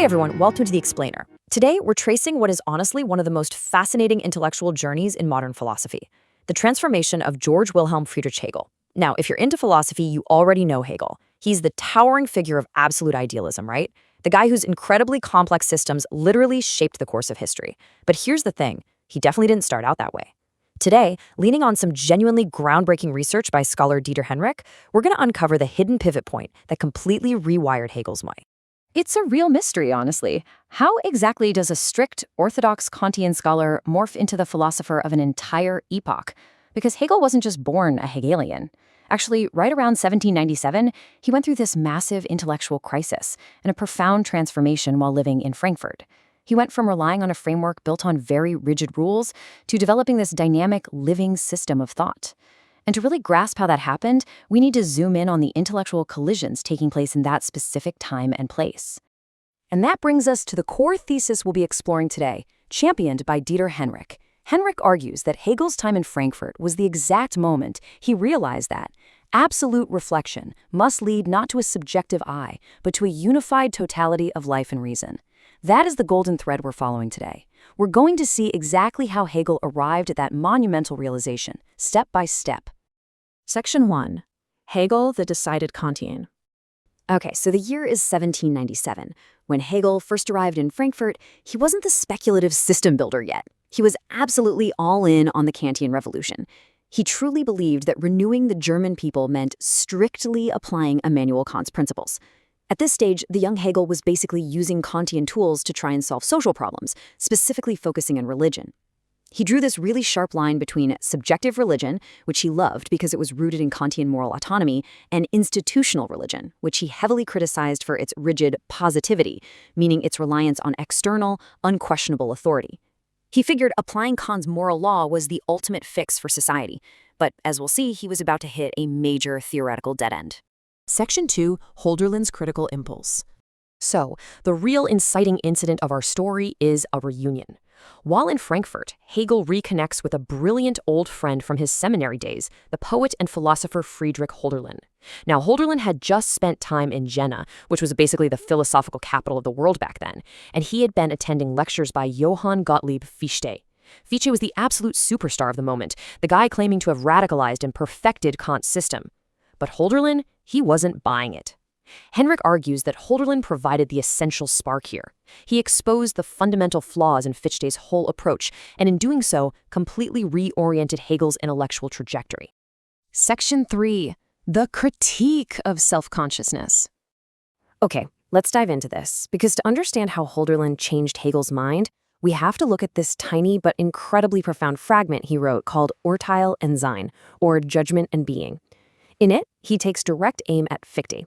everyone, welcome to The Explainer. Today, we're tracing what is honestly one of the most fascinating intellectual journeys in modern philosophy, the transformation of George Wilhelm Friedrich Hegel. Now, if you're into philosophy, you already know Hegel. He's the towering figure of absolute idealism, right? The guy whose incredibly complex systems literally shaped the course of history. But here's the thing, he definitely didn't start out that way. Today, leaning on some genuinely groundbreaking research by scholar Dieter Henrich, we're going to uncover the hidden pivot point that completely rewired Hegel's mind. It's a real mystery, honestly. How exactly does a strict, orthodox Kantian scholar morph into the philosopher of an entire epoch? Because Hegel wasn't just born a Hegelian. Actually, right around 1797, he went through this massive intellectual crisis and a profound transformation while living in Frankfurt. He went from relying on a framework built on very rigid rules to developing this dynamic, living system of thought. And to really grasp how that happened, we need to zoom in on the intellectual collisions taking place in that specific time and place. And that brings us to the core thesis we'll be exploring today, championed by Dieter Henrich. Henrich argues that Hegel's time in Frankfurt was the exact moment he realized that absolute reflection must lead not to a subjective I, but to a unified totality of life and reason. That is the golden thread we're following today. We're going to see exactly how Hegel arrived at that monumental realization, step by step. Section 1. Hegel, the decided Kantian. Okay, so the year is 1797. When Hegel first arrived in Frankfurt, he wasn't the speculative system builder yet. He was absolutely all in on the Kantian revolution. He truly believed that renewing the German people meant strictly applying Immanuel Kant's principles. At this stage, the young Hegel was basically using Kantian tools to try and solve social problems, specifically focusing on religion. He drew this really sharp line between subjective religion, which he loved because it was rooted in Kantian moral autonomy, and institutional religion, which he heavily criticized for its rigid positivity, meaning its reliance on external, unquestionable authority. He figured applying Kant's moral law was the ultimate fix for society, but as we'll see, he was about to hit a major theoretical dead end. Section 2. Hölderlin's critical impulse. So, the real inciting incident of our story is a reunion. While in Frankfurt, Hegel reconnects with a brilliant old friend from his seminary days, the poet and philosopher Friedrich Hölderlin. Now, Hölderlin had just spent time in Jena, which was basically the philosophical capital of the world back then, and he had been attending lectures by Johann Gottlieb Fichte. Fichte was the absolute superstar of the moment, the guy claiming to have radicalized and perfected Kant's system. But Hölderlin, he wasn't buying it. Henrich argues that Hölderlin provided the essential spark here. He exposed the fundamental flaws in Fichte's whole approach, and in doing so, completely reoriented Hegel's intellectual trajectory. Section 3. The critique of self-consciousness. Okay, let's dive into this, because to understand how Hölderlin changed Hegel's mind, we have to look at this tiny but incredibly profound fragment he wrote called Urteil und Seyn, or Judgment and Being. In it, he takes direct aim at Fichte.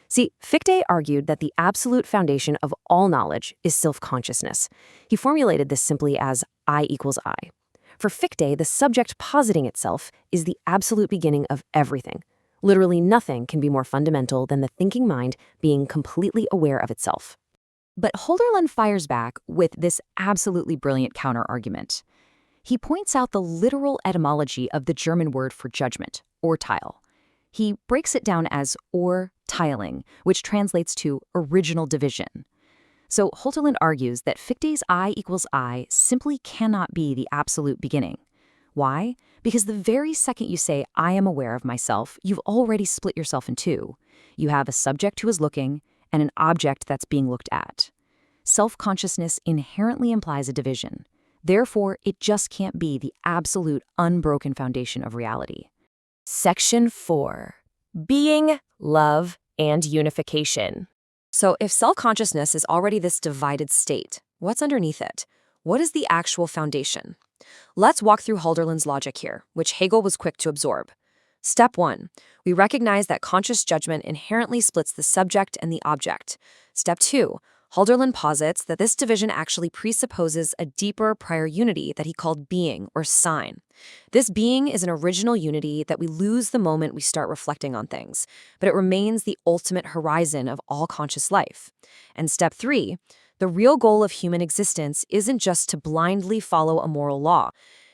See, Fichte argued that the absolute foundation of all knowledge is self-consciousness. He formulated this simply as I equals I. For Fichte, the subject positing itself is the absolute beginning of everything. Literally nothing can be more fundamental than the thinking mind being completely aware of itself. But Hölderlin fires back with this absolutely brilliant counter-argument. He points out the literal etymology of the German word for judgment, Urteil. He breaks it down as Urteiling, which translates to original division. So Hölderlin argues that Fichte's I equals I simply cannot be the absolute beginning. Why? Because the very second you say, I am aware of myself, you've already split yourself in two. You have a subject who is looking and an object that's being looked at. Self-consciousness inherently implies a division. Therefore, it just can't be the absolute unbroken foundation of reality. Section 4. Being, love, and unification. So if self-consciousness is already this divided state, what's underneath it? What is the actual foundation? Let's walk through Hölderlin's logic here, which Hegel was quick to absorb. Step 1. We recognize that conscious judgment inherently splits the subject and the object. Step 2. Hölderlin posits that this division actually presupposes a deeper prior unity that he called being, or Seyn. This being is an original unity that we lose the moment we start reflecting on things, but it remains the ultimate horizon of all conscious life. And step 3, the real goal of human existence isn't just to blindly follow a moral law.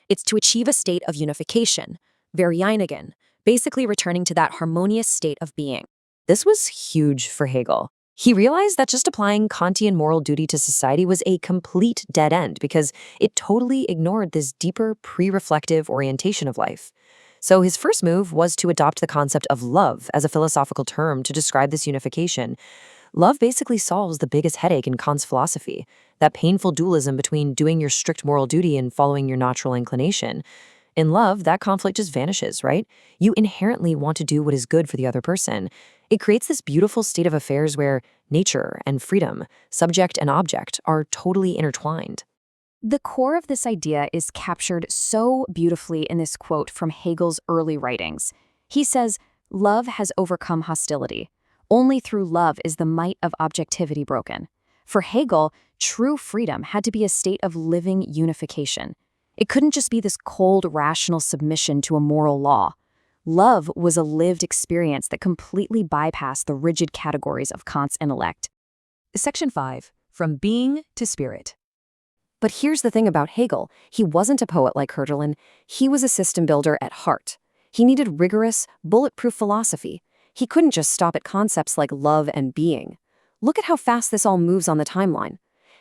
It's to achieve a state of unification, Vereinigung, basically returning to that harmonious state of being. This was huge for Hegel. He realized that just applying Kantian moral duty to society was a complete dead end because it totally ignored this deeper, pre-reflective orientation of life. So his first move was to adopt the concept of love as a philosophical term to describe this unification. Love basically solves the biggest headache in Kant's philosophy, that painful dualism between doing your strict moral duty and following your natural inclination. In love, that conflict just vanishes, right? You inherently want to do what is good for the other person. It creates this beautiful state of affairs where nature and freedom, subject and object, are totally intertwined. The core of this idea is captured so beautifully in this quote from Hegel's early writings. He says, "Love has overcome hostility. Only through love is the might of objectivity broken." For Hegel, true freedom had to be a state of living unification. It couldn't just be this cold, rational submission to a moral law. Love was a lived experience that completely bypassed the rigid categories of Kant's intellect. Section 5. From Being to Spirit. But here's the thing about Hegel. He wasn't a poet like Hölderlin. He was a system builder at heart. He needed rigorous, bulletproof philosophy. He couldn't just stop at concepts like love and being. Look at how fast this all moves on the timeline.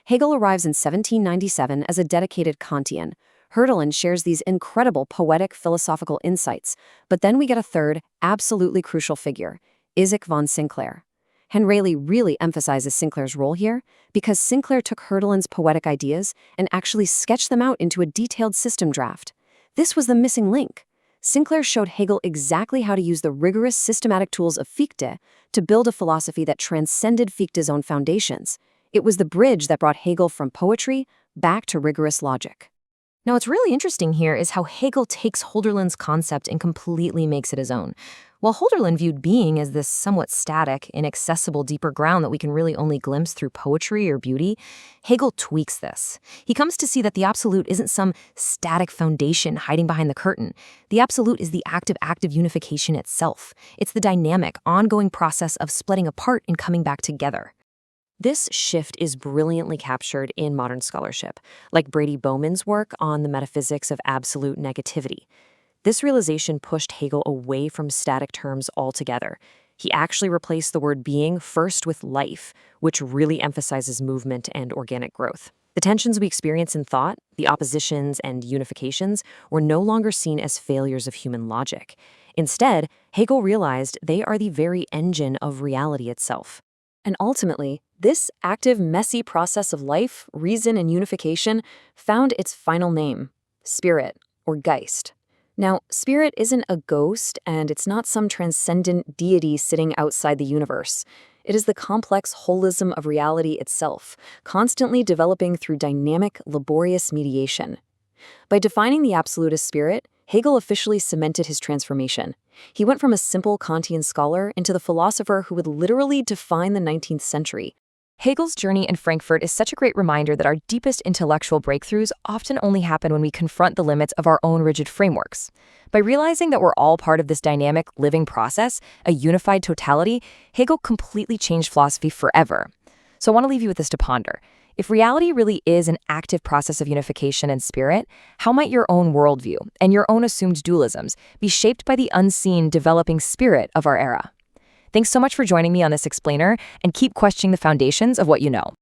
Hegel arrives in 1797 as a dedicated Kantian. Hölderlin shares these incredible poetic philosophical insights, but then we get a third, absolutely crucial figure, Isaac von Sinclair. Henraley really emphasizes Sinclair's role here because Sinclair took Hölderlin's poetic ideas and actually sketched them out into a detailed system draft. This was the missing link. Sinclair showed Hegel exactly how to use the rigorous systematic tools of Fichte to build a philosophy that transcended Fichte's own foundations. It was the bridge that brought Hegel from poetry back to rigorous logic. Now, what's really interesting here is how Hegel takes Hölderlin's concept and completely makes it his own. While Hölderlin viewed being as this somewhat static, inaccessible, deeper ground that we can really only glimpse through poetry or beauty, Hegel tweaks this. He comes to see that the absolute isn't some static foundation hiding behind the curtain. The absolute is the active unification itself. It's the dynamic, ongoing process of splitting apart and coming back together. This shift is brilliantly captured in modern scholarship, like Brady Bowman's work on the metaphysics of absolute negativity. This realization pushed Hegel away from static terms altogether. He actually replaced the word being first with life, which really emphasizes movement and organic growth. The tensions we experience in thought, the oppositions and unifications, were no longer seen as failures of human logic. Instead, Hegel realized they are the very engine of reality itself. And ultimately, this active, messy process of life, reason, and unification found its final name, spirit, or Geist. Now, spirit isn't a ghost, and it's not some transcendent deity sitting outside the universe. It is the complex holism of reality itself, constantly developing through dynamic, laborious mediation. By defining the absolute as spirit, Hegel officially cemented his transformation. He went from a simple Kantian scholar into the philosopher who would literally define the 19th century. Hegel's journey in Frankfurt is such a great reminder that our deepest intellectual breakthroughs often only happen when we confront the limits of our own rigid frameworks. By realizing that we're all part of this dynamic, living process, a unified totality, Hegel completely changed philosophy forever. So I want to leave you with this to ponder. If reality really is an active process of unification and spirit, how might your own worldview and your own assumed dualisms be shaped by the unseen, developing spirit of our era? Thanks so much for joining me on this explainer, and keep questioning the foundations of what you know.